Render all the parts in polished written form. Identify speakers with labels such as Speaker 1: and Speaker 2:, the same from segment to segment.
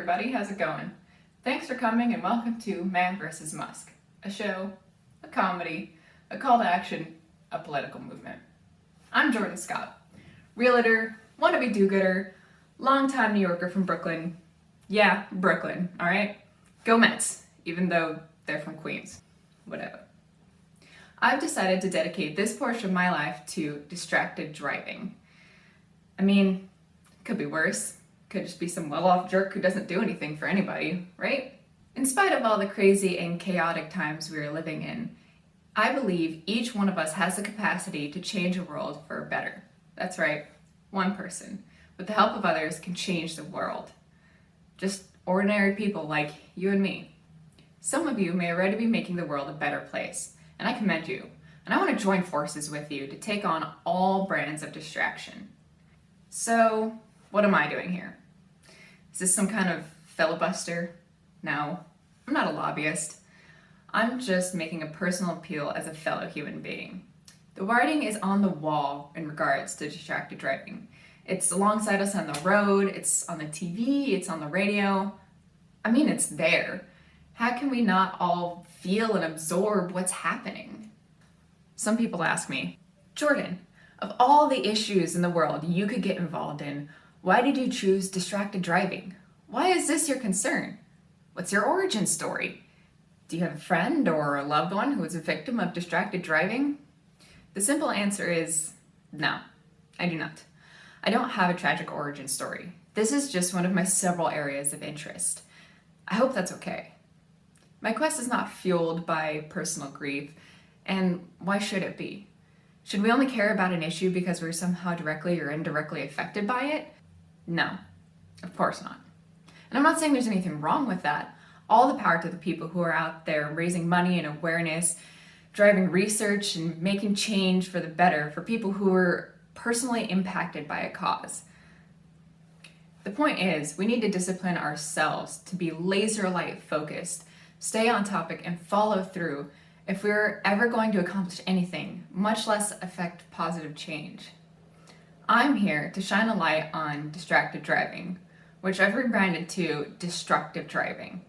Speaker 1: everybody, how's it going? Thanks for coming and welcome to Man vs. Musk, a show, a comedy, a call to action, a political movement. I'm Jordan Skopp, realtor, wannabe do-gooder, longtime New Yorker from Brooklyn. Yeah, Brooklyn, alright? Go Mets, even though they're from Queens. Whatever. I've decided to dedicate this portion of my life to distracted driving. I mean, could be worse. Could just be some well-off jerk who doesn't do anything for anybody, right? In spite of all the crazy and chaotic times we are living in, I believe each one of us has the capacity to change the world for better. That's right, one person, with the help of others, can change the world. Just ordinary people like you and me. Some of you may already be making the world a better place, and I commend you. And I want to join forces with you to take on all brands of distraction. So, what am I doing here? Is this some kind of filibuster? No, I'm not a lobbyist. I'm just making a personal appeal as a fellow human being. The writing is on the wall in regards to distracted driving. It's alongside us on the road, it's on the TV, it's on the radio. I mean, it's there. How can we not all feel and absorb what's happening? Some people ask me, Jordan, of all the issues in the world you could get involved in, why did you choose distracted driving? Why is this your concern? What's your origin story? Do you have a friend or a loved one who was a victim of distracted driving? The simple answer is no, I do not. I don't have a tragic origin story. This is just one of my several areas of interest. I hope that's okay. My quest is not fueled by personal grief, and why should it be? Should we only care about an issue because we're somehow directly or indirectly affected by it? No, of course not. And I'm not saying there's anything wrong with that. All the power to the people who are out there raising money and awareness, driving research and making change for the better for people who are personally impacted by a cause. The point is, we need to discipline ourselves to be laser-light focused, stay on topic, and follow through if we're ever going to accomplish anything, much less affect positive change. I'm here to shine a light on distracted driving, which I've rebranded to destructive driving.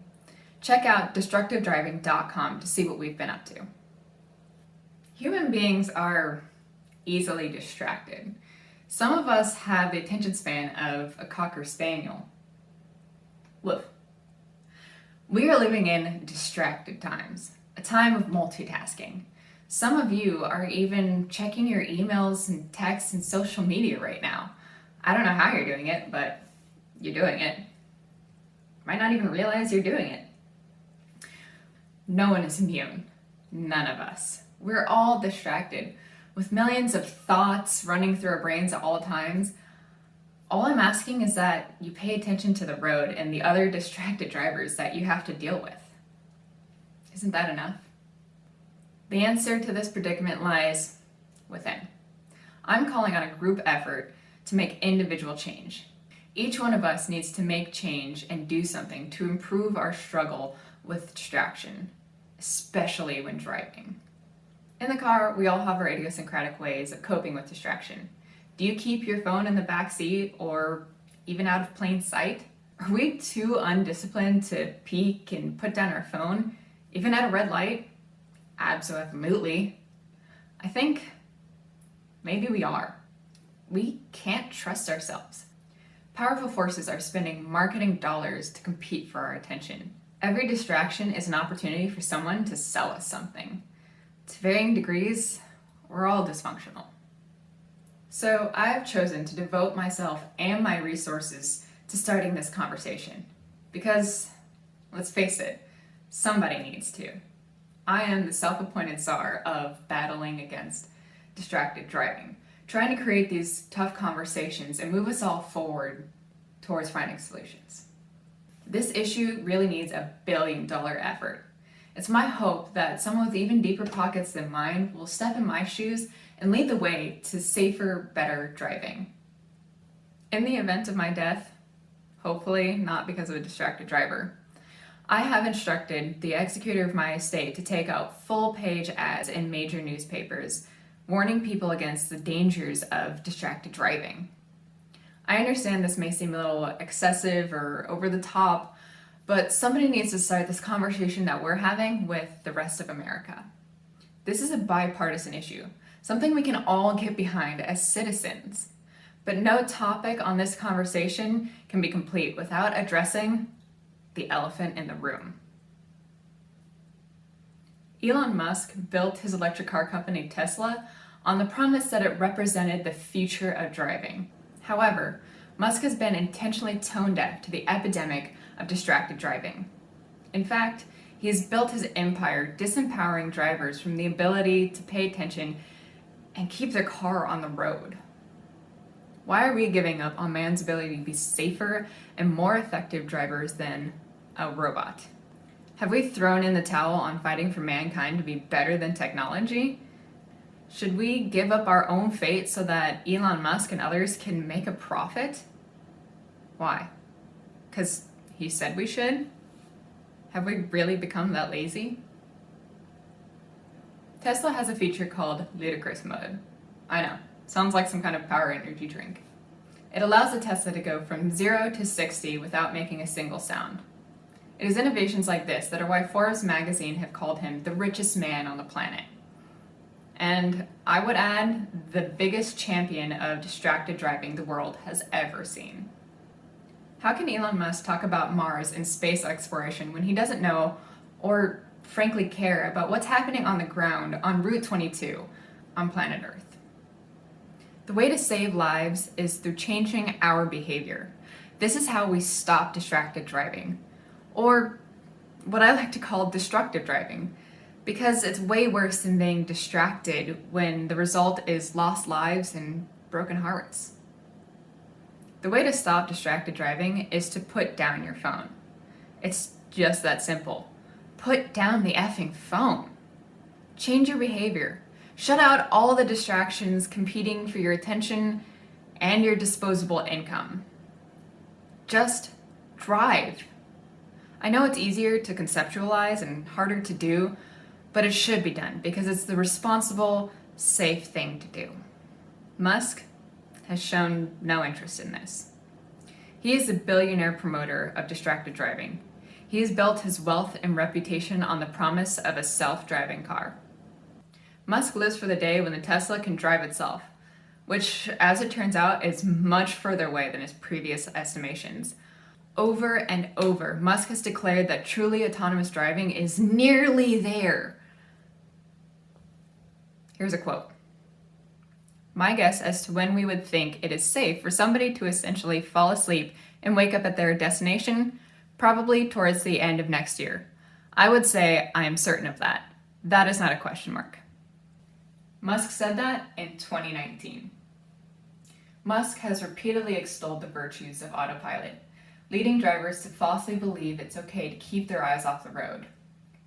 Speaker 1: Check out destructivedriving.com to see what we've been up to. Human beings are easily distracted. Some of us have the attention span of a Cocker Spaniel. Woof. We are living in distracted times, a time of multitasking. Some of you are even checking your emails and texts and social media right now. I don't know how you're doing it, but you're doing it. Might not even realize you're doing it. No one is immune. None of us. We're all distracted with millions of thoughts running through our brains at all times. All I'm asking is that you pay attention to the road and the other distracted drivers that you have to deal with. Isn't that enough? The answer to this predicament lies within. I'm calling on a group effort to make individual change. Each one of us needs to make change and do something to improve our struggle with distraction, especially when driving. In the car, we all have our idiosyncratic ways of coping with distraction. Do you keep your phone in the back seat or even out of plain sight? Are we too undisciplined to peek and put down our phone, even at a red light? Absolutely. I think maybe we are. We can't trust ourselves. Powerful forces are spending marketing dollars to compete for our attention. Every distraction is an opportunity for someone to sell us something. To varying degrees, we're all dysfunctional. So I've chosen to devote myself and my resources to starting this conversation. Because, let's face it, somebody needs to. I am the self-appointed czar of battling against distracted driving, trying to create these tough conversations and move us all forward towards finding solutions. This issue really needs a billion-dollar effort. It's my hope that someone with even deeper pockets than mine will step in my shoes and lead the way to safer, better driving. In the event of my death, hopefully not because of a distracted driver, I have instructed the executor of my estate to take out full-page ads in major newspapers, warning people against the dangers of distracted driving. I understand this may seem a little excessive or over the top, but somebody needs to start this conversation that we're having with the rest of America. This is a bipartisan issue, something we can all get behind as citizens. But no topic on this conversation can be complete without addressing the elephant in the room. Elon Musk built his electric car company Tesla on the promise that it represented the future of driving. However, Musk has been intentionally tone deaf to the epidemic of distracted driving. In fact, he has built his empire disempowering drivers from the ability to pay attention and keep their car on the road. Why are we giving up on man's ability to be safer and more effective drivers than a robot? Have we thrown in the towel on fighting for mankind to be better than technology? Should we give up our own fate so that Elon Musk and others can make a profit? Why? Because he said we should? Have we really become that lazy? Tesla has a feature called ludicrous mode. I know, sounds like some kind of power energy drink. It allows the Tesla to go from 0 to 60 without making a single sound. It is innovations like this that are why Forbes magazine have called him the richest man on the planet. And I would add, the biggest champion of distracted driving the world has ever seen. How can Elon Musk talk about Mars and space exploration when he doesn't know or frankly care about what's happening on the ground on Route 22 on planet Earth? The way to save lives is through changing our behavior. This is how we stop distracted driving, or what I like to call destructive driving, because it's way worse than being distracted when the result is lost lives and broken hearts. The way to stop distracted driving is to put down your phone. It's just that simple. Put down the effing phone. Change your behavior. Shut out all the distractions competing for your attention and your disposable income. Just drive. I know it's easier to conceptualize and harder to do, but it should be done because it's the responsible, safe thing to do. Musk has shown no interest in this. He is a billionaire promoter of distracted driving. He has built his wealth and reputation on the promise of a self-driving car. Musk lives for the day when the Tesla can drive itself, which, as it turns out, is much further away than his previous estimations. Over and over, Musk has declared that truly autonomous driving is nearly there. Here's a quote. My guess as to when we would think it is safe for somebody to essentially fall asleep and wake up at their destination, probably towards the end of next year. I would say I am certain of that. That is not a question mark. Musk said that in 2019. Musk has repeatedly extolled the virtues of autopilot, leading drivers to falsely believe it's okay to keep their eyes off the road.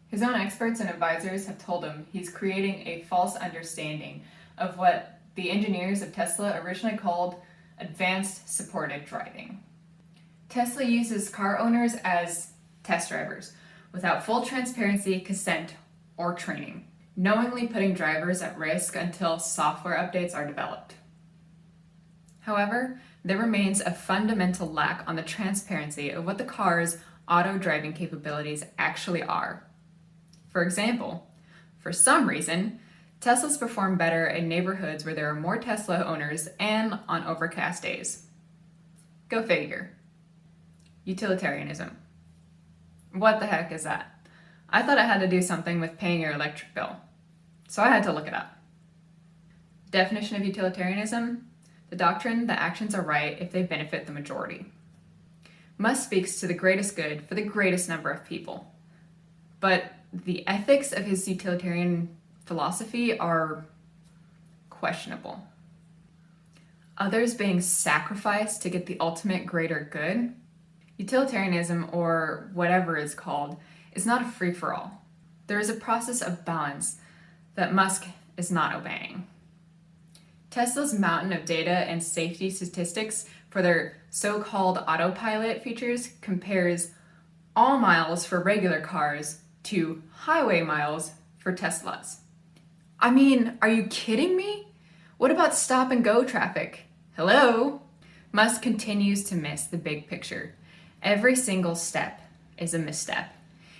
Speaker 1: His own experts and advisors have told him he's creating a false understanding of what the engineers of Tesla originally called advanced supported driving. Tesla uses car owners as test drivers without full transparency, consent, or training, knowingly putting drivers at risk until software updates are developed. However, there remains a fundamental lack on the transparency of what the car's auto driving capabilities actually are. For example, for some reason, Teslas perform better in neighborhoods where there are more Tesla owners and on overcast days. Go figure. Utilitarianism. What the heck is that? I thought it had to do something with paying your electric bill, so I had to look it up. Definition of utilitarianism: the doctrine that actions are right if they benefit the majority. Musk speaks to the greatest good for the greatest number of people, but the ethics of his utilitarian philosophy are questionable. Others being sacrificed to get the ultimate greater good? Utilitarianism, or whatever it's called, is not a free-for-all. There is a process of balance that Musk is not obeying. Tesla's mountain of data and safety statistics for their so-called autopilot features compares all miles for regular cars to highway miles for Teslas. I mean, are you kidding me? What about stop and go traffic? Hello? Musk continues to miss the big picture. Every single step is a misstep.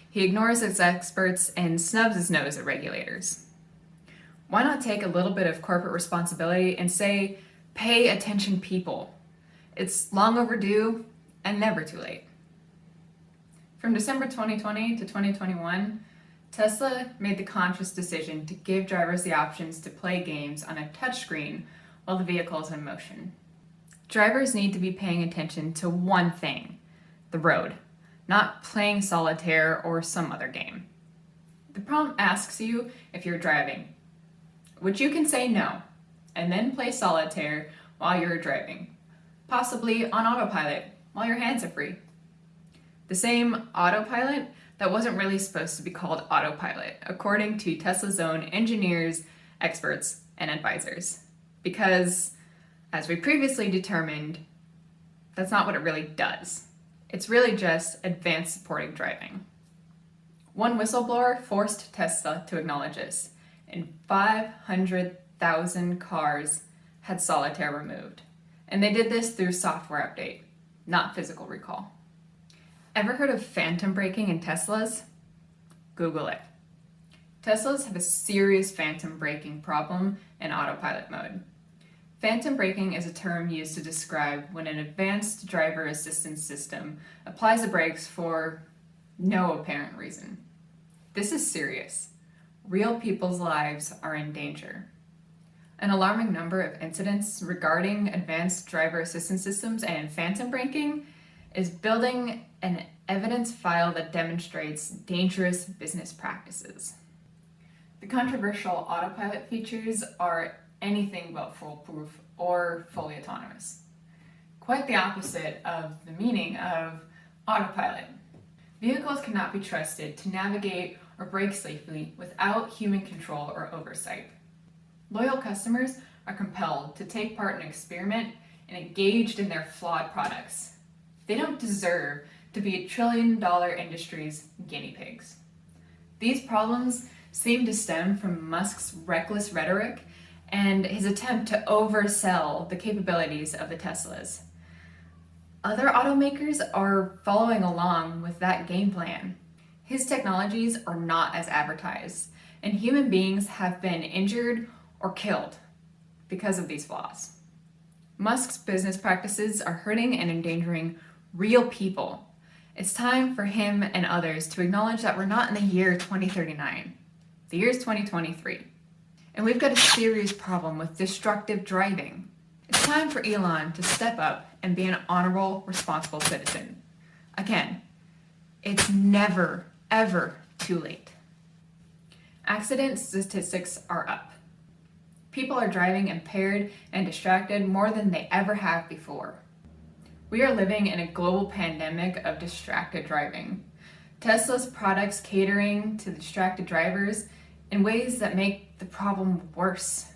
Speaker 1: He ignores his experts and snubs his nose at regulators. Why not take a little bit of corporate responsibility and say, pay attention, people? It's long overdue and never too late. From December 2020 to 2021, Tesla made the conscious decision to give drivers the options to play games on a touchscreen while the vehicle is in motion. Drivers need to be paying attention to one thing, the road, not playing solitaire or some other game. The prompt asks you if you're driving, which you can say no, and then play solitaire while you're driving, possibly on autopilot while your hands are free. The same autopilot that wasn't really supposed to be called autopilot, according to Tesla's own engineers, experts, and advisors. Because, as we previously determined, that's not what it really does. It's really just advanced supporting driving. One whistleblower forced Tesla to acknowledge this, and 500,000 cars had solitaire removed. And they did this through software update, not physical recall. Ever heard of phantom braking in Teslas? Google it. Teslas have a serious phantom braking problem in autopilot mode. Phantom braking is a term used to describe when an advanced driver assistance system applies the brakes for no apparent reason. This is serious. Real people's lives are in danger. An alarming number of incidents regarding advanced driver assistance systems and phantom braking is building an evidence file that demonstrates dangerous business practices. The controversial autopilot features are anything but foolproof or fully autonomous. Quite the opposite of the meaning of autopilot. Vehicles cannot be trusted to navigate or brake safely without human control or oversight. Loyal customers are compelled to take part in an experiment and engaged in their flawed products. They don't deserve to be a trillion-dollar industry's guinea pigs. These problems seem to stem from Musk's reckless rhetoric and his attempt to oversell the capabilities of the Teslas. Other automakers are following along with that game plan. His technologies are not as advertised, and human beings have been injured or killed because of these flaws. Musk's business practices are hurting and endangering real people. It's time for him and others to acknowledge that we're not in the year 2039. The year is 2023. And we've got a serious problem with destructive driving. It's time for Elon to step up and be an honorable, responsible citizen. Again, it's never, ever too late. Accident statistics are up. People are driving impaired and distracted more than they ever have before. We are living in a global pandemic of distracted driving. Tesla's products catering to distracted drivers in ways that make the problem worse.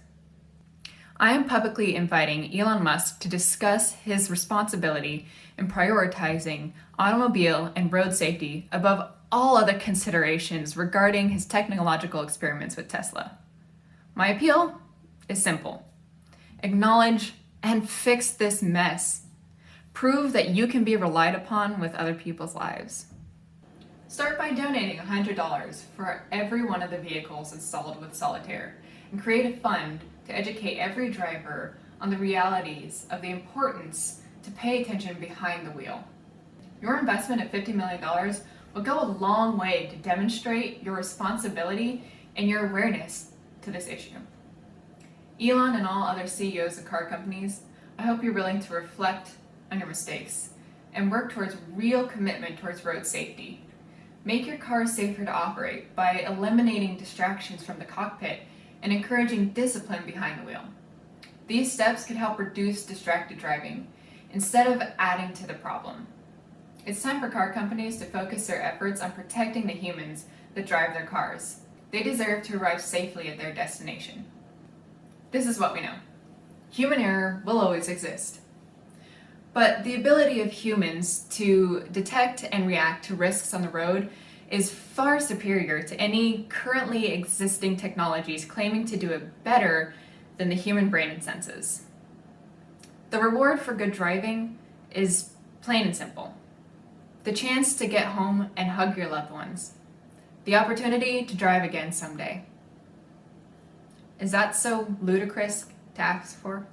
Speaker 1: I am publicly inviting Elon Musk to discuss his responsibility in prioritizing automobile and road safety above all other considerations regarding his technological experiments with Tesla. My appeal is simple. Acknowledge and fix this mess. Prove that you can be relied upon with other people's lives. Start by donating $100 for every one of the vehicles installed with Solitaire and create a fund to educate every driver on the realities of the importance to pay attention behind the wheel. Your investment of $50 million will go a long way to demonstrate your responsibility and your awareness to this issue. Elon and all other CEOs of car companies, I hope you're willing to reflect on your mistakes and work towards real commitment towards road safety. Make your car safer to operate by eliminating distractions from the cockpit and encouraging discipline behind the wheel. These steps could help reduce distracted driving instead of adding to the problem. It's time for car companies to focus their efforts on protecting the humans that drive their cars. They deserve to arrive safely at their destination. This is what we know. Human error will always exist. But the ability of humans to detect and react to risks on the road is far superior to any currently existing technologies claiming to do it better than the human brain and senses. The reward for good driving is plain and simple. The chance to get home and hug your loved ones. The opportunity to drive again someday. Is that so ludicrous to ask for?